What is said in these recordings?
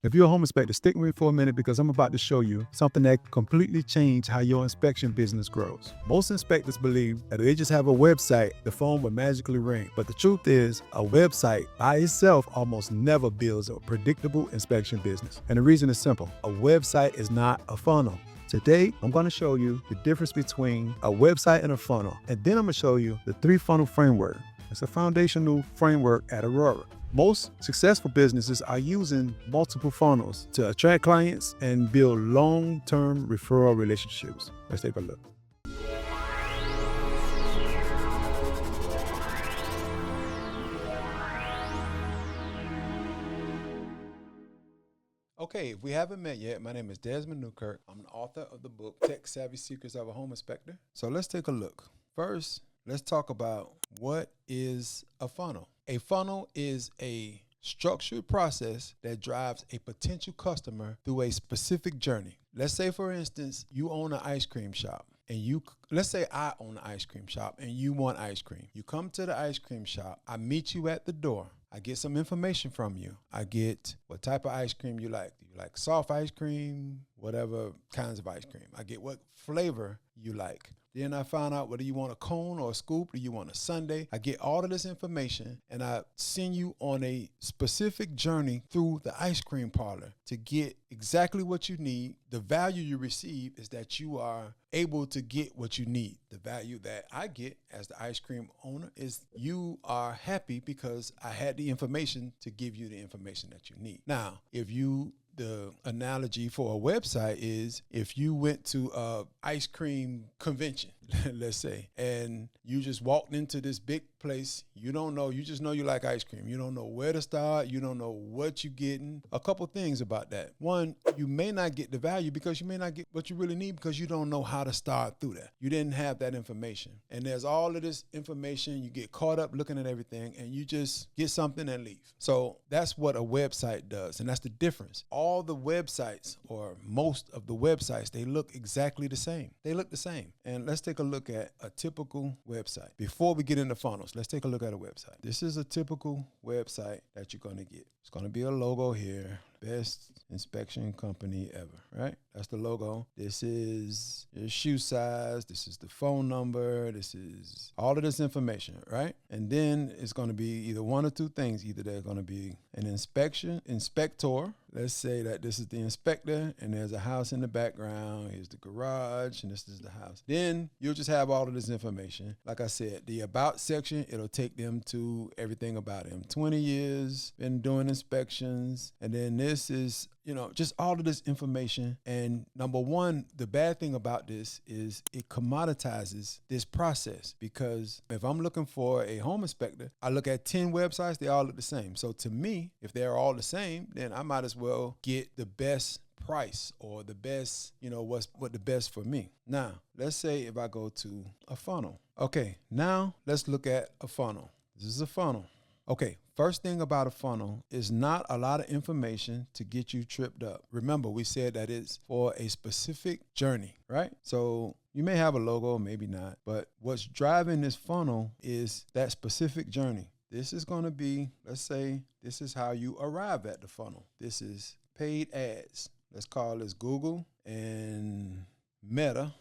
If you're a home inspector, stick with me for a minute because I'm about to show you something that completely changed how your inspection business grows. Most inspectors believe that if they just have a website, the phone will magically ring. But the truth is, a website by itself almost never builds a predictable inspection business. And the reason is simple. A website is not a funnel. Today, I'm going to show you the difference between a website and a funnel. And then I'm going to show you the 3-funnel framework. It's a foundational framework at Aurora. Most successful businesses are using multiple funnels to attract clients and build long-term referral relationships. Let's take a look. Okay, if we haven't met yet, my name is Desmond Newkirk. I'm the author of the book, Tech Savvy Secrets of a Home Inspector. So let's take a look. First, let's talk about what is a funnel. A funnel is a structured process that drives a potential customer through a specific journey. Let's say, for instance, you own an ice cream shop. And let's say I own an ice cream shop and you want ice cream. You come to the ice cream shop. I meet you at the door. I get some information from you. I get what type of ice cream you like. Do you like soft ice cream? Whatever kinds of ice cream. I get what flavor you like. Then I find out whether you want a cone or a scoop, do you want a sundae. I get all of this information and I send you on a specific journey through the ice cream parlor to get exactly what you need. The value you receive is that you are able to get what you need. The value that I get as the ice cream owner is you are happy because I had the information to give you the information that you need. Now, the analogy for a website is if you went to a ice cream convention, let's say, and you just walked into this big place, you just know you like ice cream. You don't know where to start. You don't know what you're getting. A couple things about that. One, you may not get the value because you may not get what you really need because you don't know how to start through that. You didn't have that information. And there's all of this information. You get caught up looking at everything and you just get something and leave. So that's what a website does. And that's the difference. All the websites, or most of the websites, they look exactly the same. They look the same. And let's take a look at a typical website. Before we get into funnels, let's take a look at a website. This is a typical website that you're going to get. It's going to be a logo here. Best inspection company ever, right? That's the logo. This is your shoe size. This is the phone number. This is all of this information, right? And then it's going to be either one or two things. Either they're going to be an inspector. Let's say that this is the inspector and there's a house in the background. Here's the garage and this is the house. Then you'll just have all of this information. Like I said, the about section, it'll take them to everything about him. 20 years, been doing inspections. And then this is, just all of this information. And number one, the bad thing about this is it commoditizes this process, because if I'm looking for a home inspector, I look at 10 websites, they all look the same. So to me, if they're all the same, then I might as well get the best price or the best, what the best for me. Now, let's say if I go to a funnel. Okay, now let's look at a funnel. This is a funnel. Okay, first thing about a funnel is not a lot of information to get you tripped up. Remember, we said that it's for a specific journey, right? So you may have a logo, maybe not, but what's driving this funnel is that specific journey. This is going to be, let's say, this is how you arrive at the funnel. This is paid ads. Let's call this Google and Meta,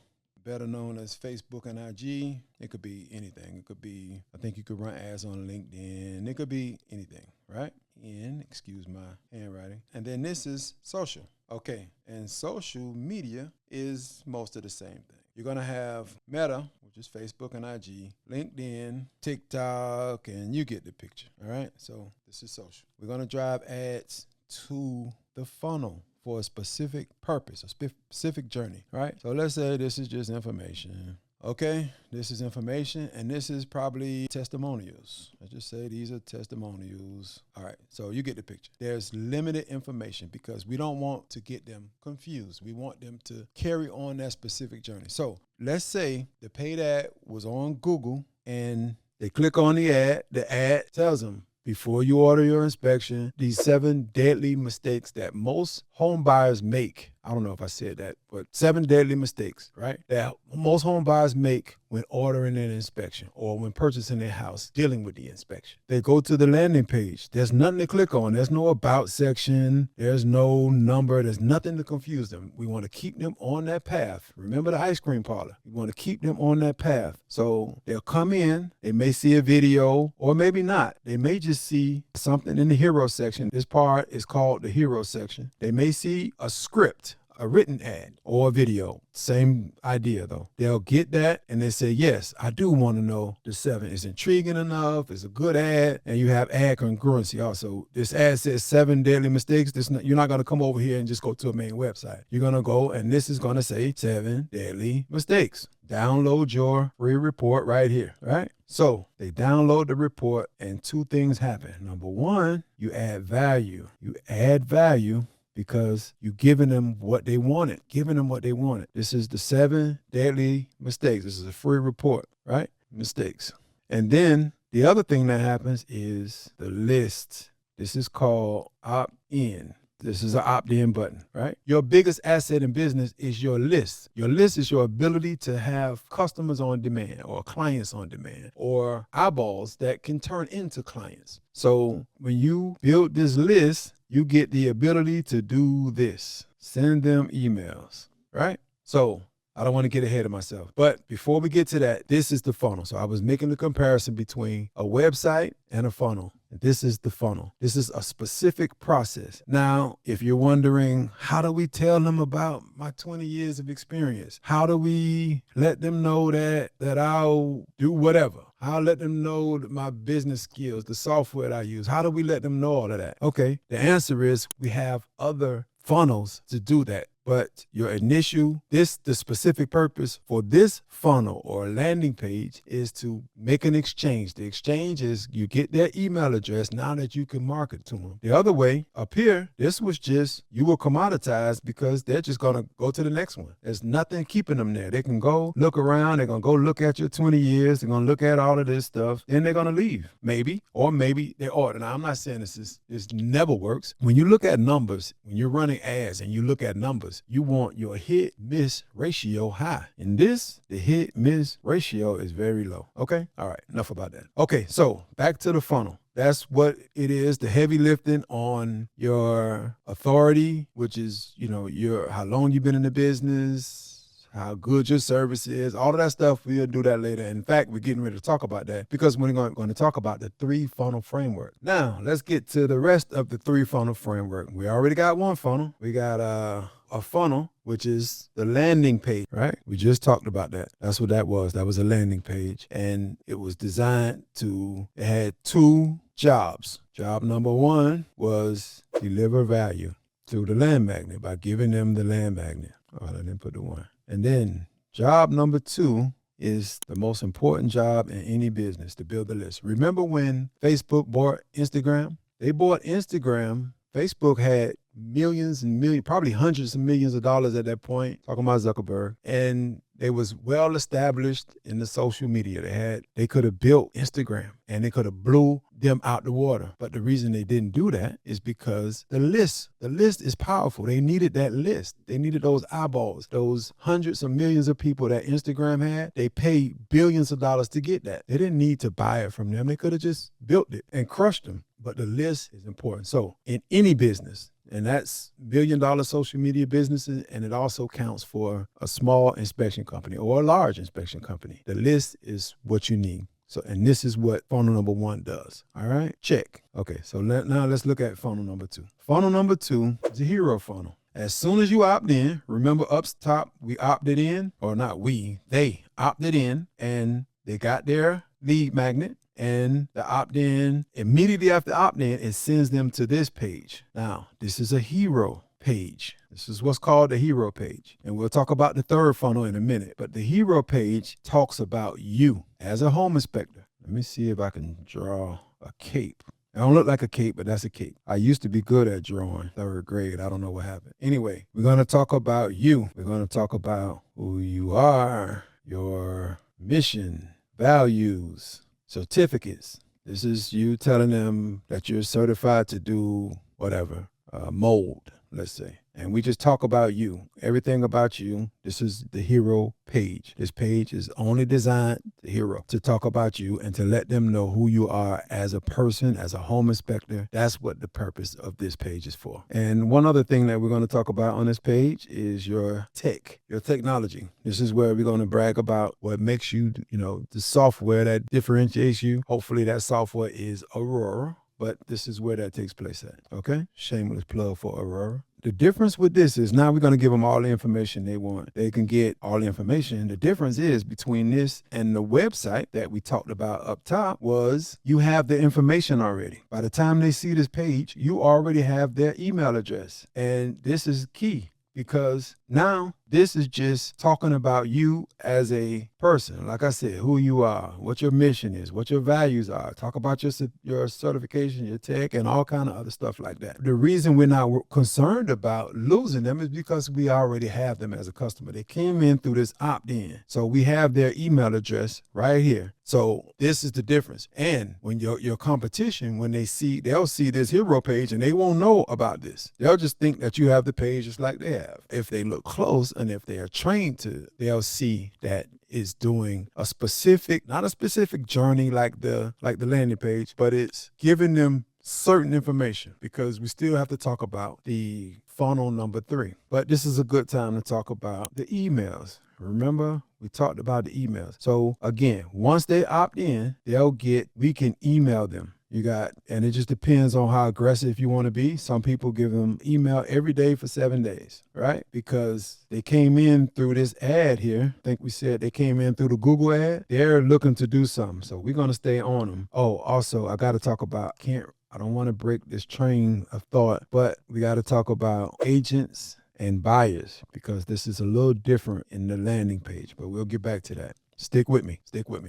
better known as Facebook and IG. It could be anything. It could be, I think you could run ads on LinkedIn. It could be anything, right? And excuse my handwriting. And then this is social. Okay, and social media is most of the same thing. You're going to have Meta, which is Facebook and IG, LinkedIn, TikTok, and you get the picture, all right? So this is social. We're going to drive ads to the funnel for a specific purpose, a specific journey, right? So let's say this is just information. Okay, this is information, and this is probably testimonials. Let's just say these are testimonials. All right, so you get the picture. There's limited information because we don't want to get them confused. We want them to carry on that specific journey. So let's say the paid ad was on Google, and they click on the ad tells them, before you order your inspection, these 7 deadly mistakes that most home buyers make. I don't know if I said that, but 7 deadly mistakes, right? That most home buyers make when ordering an inspection or when purchasing their house, dealing with the inspection. They go to the landing page. There's nothing to click on. There's no about section. There's no number. There's nothing to confuse them. We want to keep them on that path. Remember the ice cream parlor. We want to keep them on that path. So they'll come in. They may see a video or maybe not. They may just see something in the hero section. This part is called the hero section. They may see a script, a written ad or a video. Same idea though. They'll get that and they say, yes, I do want to know the 7. It's intriguing enough. It's a good ad. And you have ad congruency also. This ad says 7 deadly mistakes. You're not going to come over here and just go to a main website. You're going to go and this is going to say 7 deadly mistakes. Download your free report right here, right? So they download the report and 2 things happen. Number 1, you add value. You add value because you're giving them what they wanted, This is the 7 deadly mistakes. This is a free report, right? Mistakes. And then the other thing that happens is the list. This is called opt-in. This is an opt-in button, right? Your biggest asset in business is your list. Your list is your ability to have customers on demand or clients on demand or eyeballs that can turn into clients. So when you build this list, you get the ability to do this. Send them emails, right? So I don't want to get ahead of myself. But before we get to that, this is the funnel. So I was making the comparison between a website and a funnel. This is the funnel. This is a specific process. Now, if you're wondering, how do we tell them about my 20 years of experience? How do we let them know that I'll do whatever? I'll let them know my business skills, the software that I use. How do we let them know all of that? Okay, the answer is we have other funnels to do that. But your initial, the specific purpose for this funnel or landing page is to make an exchange. The exchange is you get their email address now that you can market to them. The other way up here, this was just, you will commoditize because they're just going to go to the next one. There's nothing keeping them there. They can go look around. They're going to go look at your 20 years. They're going to look at all of this stuff. Then they're going to leave, maybe, or maybe they order. Now, I'm not saying this never works. When you look at numbers, when you're running ads and you look at numbers, you want your hit-miss ratio high. In this, the hit-miss ratio is very low. Okay? All right, enough about that. Okay, so back to the funnel. That's what it is, the heavy lifting on your authority, which is, how long you've been in the business, how good your service is, all of that stuff. We'll do that later. In fact, we're getting ready to talk about that because we're going to talk about the 3 funnel framework. Now, let's get to the rest of the 3 funnel framework. We already got one funnel. We got a funnel, which is the landing page, right? We just talked about that. That's what that was. That was a landing page. And it was designed it had 2 jobs. Job number 1 was deliver value to the land magnet by giving them the land magnet. Oh, I didn't put the 1. And then job number 2 is the most important job in any business, to build the list. Remember when Facebook bought Instagram? They bought Instagram. Facebook had millions and millions, probably hundreds of millions of dollars at that point, talking about Zuckerberg. And they was well established in the social media. They could have built Instagram and they could have blew them out the water. But the reason they didn't do that is because the list is powerful. They needed that list. They needed those eyeballs, those hundreds of millions of people that Instagram had. They paid billions of dollars to get that. They didn't need to buy it from them. They could have just built it and crushed them. But the list is important. So in any business, and that's billion-dollar social media businesses, and it also counts for a small inspection company or a large inspection company. The list is what you need. So, and this is what funnel number 1 does. All right, check. Okay, so now let's look at funnel number 2. Funnel number 2 is a hero funnel. As soon as you opt in, remember up top, we opted in, or not we, they opted in, and they got their lead magnet. And the opt-in, immediately after opt-in, it sends them to this page. Now, this is a hero page. This is what's called the hero page. And we'll talk about the 3rd funnel in a minute. But the hero page talks about you as a home inspector. Let me see if I can draw a cape. It don't look like a cape, but that's a cape. I used to be good at drawing, 3rd grade. I don't know what happened. Anyway, we're going to talk about you. We're going to talk about who you are, your mission, values, certificates. This is you telling them that you're certified to do whatever, mold. let's say, and we just talk about you, everything about you. This is the hero page. This page is only designed, the hero, to talk about you and to let them know who you are as a person, as a home inspector. That's what the purpose of this page is for. And one other thing that we're going to talk about on this page is your technology. This is where we're going to brag about what makes you, the software that differentiates you. Hopefully that software is Aurora. But this is where that takes place at, okay? Shameless plug for Aurora. The difference with this is now we're going to give them all the information they want. They can get all the information. The difference is between this and the website that we talked about up top was you have the information already. By the time they see this page, you already have their email address. And this is key because now this is just talking about you as a person. Like I said, who you are, what your mission is, what your values are. Talk about your certification, your tech, and all kind of other stuff like that. The reason we're not concerned about losing them is because we already have them as a customer. They came in through this opt-in. So we have their email address right here. So this is the difference. And when your competition, when they'll see this hero page and they won't know about this. They'll just think that you have the page just like they have. If they look close and if they are trained to, they'll see that it's doing a specific, not a specific journey like the landing page, but it's giving them certain information because we still have to talk about the funnel number 3. But this is a good time to talk about the emails. Remember, we talked about the emails. So again, once they opt in, we can email them. And it just depends on how aggressive you want to be. Some people give them email every day for 7 days, right? Because they came in through this ad here. I think we said they came in through the Google ad. They're looking to do something. So we're going to stay on them. Oh, also, I got to talk about, I don't want to break this train of thought, but we got to talk about agents and buyers because this is a little different in the landing page, but we'll get back to that. Stick with me.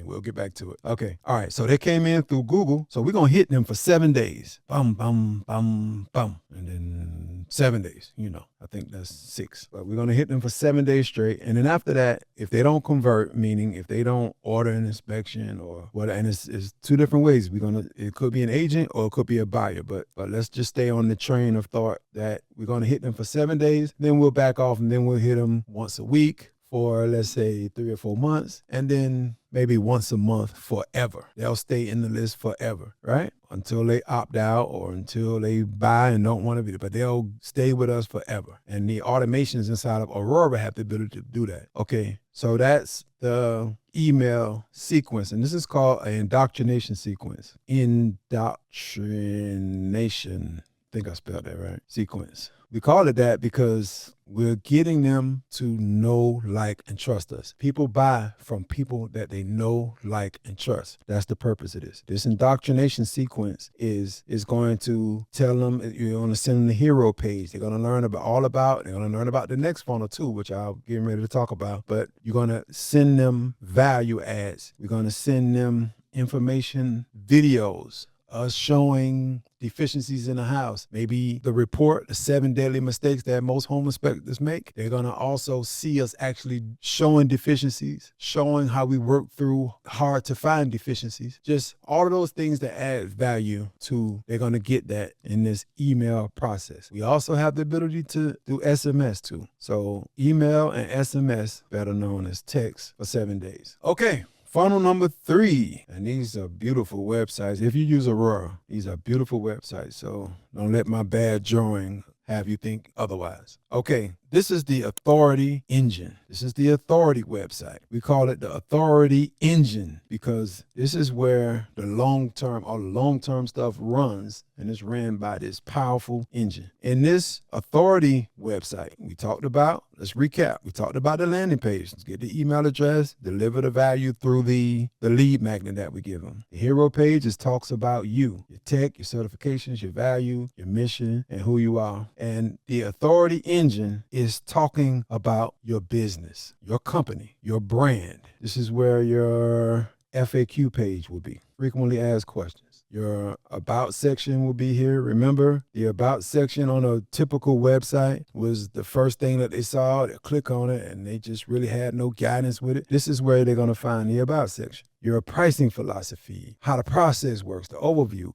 We'll get back to it. Okay. All right. So they came in through Google. So we're going to hit them for 7 days. Bum, bum, bum, bum. And then 7 days, I think that's 6. But we're going to hit them for 7 days straight. And then after that, if they don't convert, meaning if they don't order an inspection or what, and it's 2 different ways. It could be an agent or it could be a buyer. But let's just stay on the train of thought that we're going to hit them for 7 days. Then we'll back off and then we'll hit them once a week for, let's say, 3 or 4 months, and then maybe once a month forever. They'll stay in the list forever, right? Until they opt out or until they buy and don't want to be there, but they'll stay with us forever. And the automations inside of Aurora have the ability to do that. Okay, so that's the email sequence, and this is called an indoctrination sequence. Indoctrination. I think I spelled that right. Sequence. We call it that because we're getting them to know, like, and trust us. People buy from people that they know, like, and trust. That's the purpose of this. This indoctrination sequence is going to tell them, you're going to send them the hero page. They're going to learn they're going to learn about the next funnel too, which I'll get ready to talk about. But you're going to send them value adds. We're going to send them information videos, us showing deficiencies in the house. Maybe the report, the 7 daily mistakes that most home inspectors make. They're going to also see us actually showing deficiencies, showing how we work through hard to find deficiencies. Just all of those things that add value to, they're going to get that in this email process. We also have the ability to do SMS too. So email and SMS, better known as text, for 7 days. Okay. Funnel number 3, and these are beautiful websites. If you use Aurora, these are beautiful websites, so don't let my bad drawing have you think otherwise. Okay, this is the authority engine. This is the authority website. We call it the authority engine because this is where all the long-term stuff runs, and it's ran by this powerful engine. In this authority website, let's recap. We talked about the landing page. Let's get the email address, deliver the value through the lead magnet that we give them. The hero page talks about you, your tech, your certifications, your value, your mission, and who you are. And the authority engine is talking about your business, your company, your brand. This is where your FAQ page will be. Frequently asked questions. Your about section will be here. Remember, the about section on a typical website was the first thing that they saw. They click on it and they just really had no guidance with it. This is where they're going to find the about section. Your pricing philosophy, how the process works, the overview,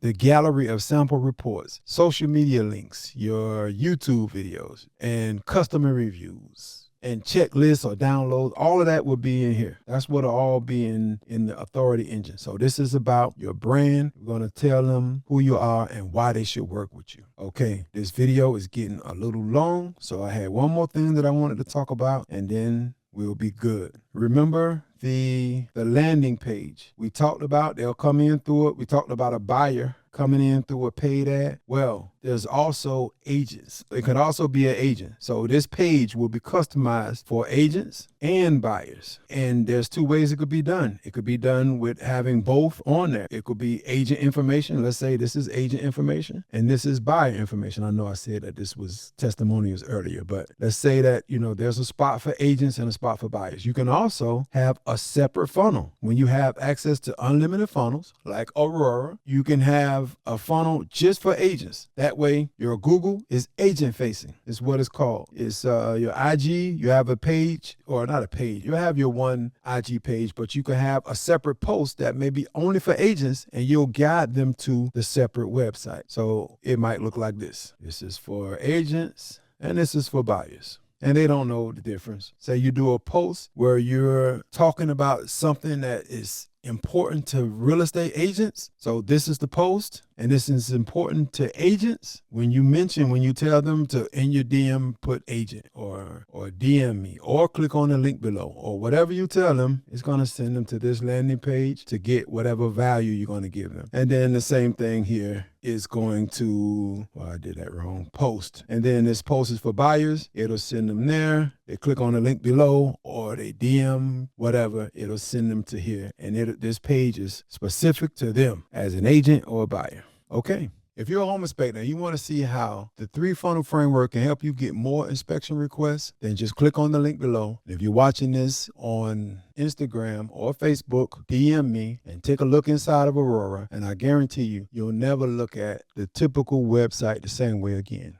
the gallery of sample reports, social media links, your YouTube videos, and customer reviews, and checklists or downloads. All of that will be in here. That's what will all be in the authority engine. So this is about your brand. We're going to tell them who you are and why they should work with you. Okay, this video is getting a little long, so I had one more thing that I wanted to talk about, and then we'll be good. Remember the landing page we talked about? They'll come in through it. We talked about a buyer coming in through a paid ad. Well, there's also agents. It could also be an agent. So this page will be customized for agents and buyers. And there's two ways it could be done. It could be done with having both on there. It could be agent information. Let's say this is agent information and this is buyer information. I know I said that this was testimonials earlier, but let's say that, there's a spot for agents and a spot for buyers. You can also have a separate funnel. When you have access to unlimited funnels like Aurora, you can have a funnel just for agents. That way your Google is agent facing. It's what it's called. It's your IG. You have a page, or not a page. You have your one IG page, but you can have a separate post that may be only for agents, and you'll guide them to the separate website. So it might look like this. This is for agents and this is for buyers. And they don't know the difference. Say you do a post where you're talking about something that is important to real estate agents. So this is the post, and this is important to agents. When you tell them to, in your DM, put agent or DM me or click on the link below or whatever you tell them, it's going to send them to this landing page to get whatever value you're going to give them. And then the same thing here is going to, I did that wrong, post. And then this post is for buyers. It'll send them there. They click on the link below or they DM, whatever, it'll send them to here. And this page is specific to them as an agent or a buyer. Okay. If you're a home inspector and you want to see how the 3-funnel framework can help you get more inspection requests, then just click on the link below. If you're watching this on Instagram or Facebook, DM me and take a look inside of Aurora, and I guarantee you'll never look at the typical website the same way again.